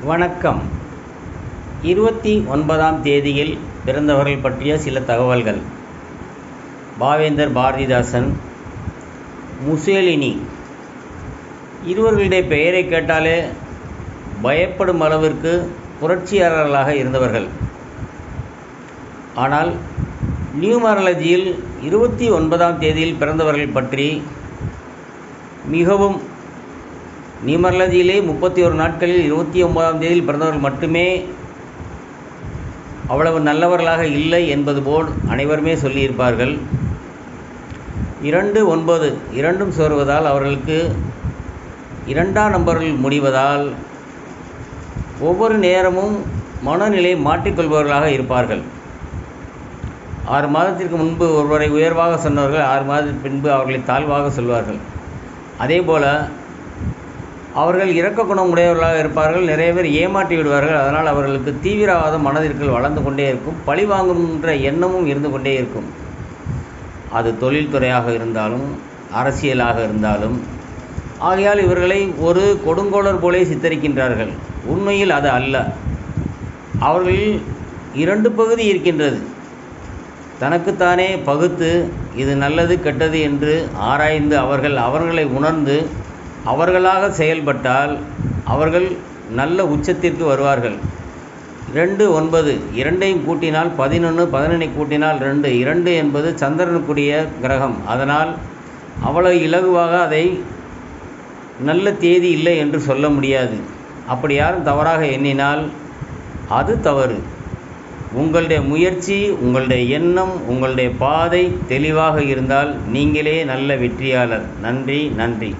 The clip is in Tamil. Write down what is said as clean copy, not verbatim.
வணக்கம். 29ஆம் தேதியில் பிறந்தவர்கள் பற்றிய சில தகவல்கள். பாவேந்தர் பாரதிதாசன், முசோலினி. இருவர்களுடைய பெயரை கேட்டாலே பயப்படும் அளவிற்கு புரட்சியாளர்களாக இருந்தவர்கள். ஆனால் நியூமராலஜியில் 29ஆம் தேதியில் பிறந்தவர்கள் பற்றி மிகவும் நியூமராலஜியிலே 31 நாட்களில் 29ஆம் தேதியில் பிறந்தவர்கள் மட்டுமே அவ்வளவு நல்லவர்களாக இல்லை என்பது போல் அனைவருமே சொல்லியிருப்பார்கள். 2-9 இரண்டும் சேருவதால் அவர்களுக்கு 2ஆம் நம்பரில் முடிவதால் ஒவ்வொரு நேரமும் மனநிலை மாற்றிக்கொள்பவர்களாக இருப்பார்கள். 6 மாதத்திற்கு முன்பு ஒருவரை உயர்வாக சொன்னவர்கள் 6 மாதத்திற்கு பின்பு அவர்களை தாழ்வாக சொல்வார்கள். அதேபோல் அவர்கள் இரக்க குணம் உடையவர்களாக இருப்பார்கள். நிறைய பேர் ஏமாற்றி விடுவார்கள். அதனால் அவர்களுக்கு தீவிரவாத மனதிற்குள் வளர்ந்து கொண்டே இருக்கும். பழி வாங்குகின்ற எண்ணமும் இருந்து கொண்டே இருக்கும். அது தொழில்துறையாக இருந்தாலும் அரசியலாக இருந்தாலும். ஆகையால் இவர்களை ஒரு கொடுங்கோலர் போலே சித்தரிக்கின்றார்கள். உண்மையில் அது அல்ல. அவர்களில் 2 பகுதி இருக்கின்றது. தனக்குத்தானே பகுத்து இது நல்லது கெட்டது என்று ஆராய்ந்து அவர்களை உணர்ந்து அவர்களாக செயல்பட்டால் அவர்கள் நல்ல உச்சத்திற்கு வருவார்கள். 2-9 இரண்டையும் கூட்டினால் 11, 11 கூட்டினால் 2. 2 என்பது சந்திரனுக்குரிய கிரகம். அதனால் அவ்வளவு இலகுவாக அதை நல்ல தேதி இல்லை என்று சொல்ல முடியாது. அப்படி யாரும் தவறாக எண்ணினால் அது தவறு. உங்களுடைய முயற்சி, உங்களுடைய எண்ணம், உங்களுடைய பாதை தெளிவாக இருந்தால் நீங்களே நல்ல வெற்றியாளர். நன்றி.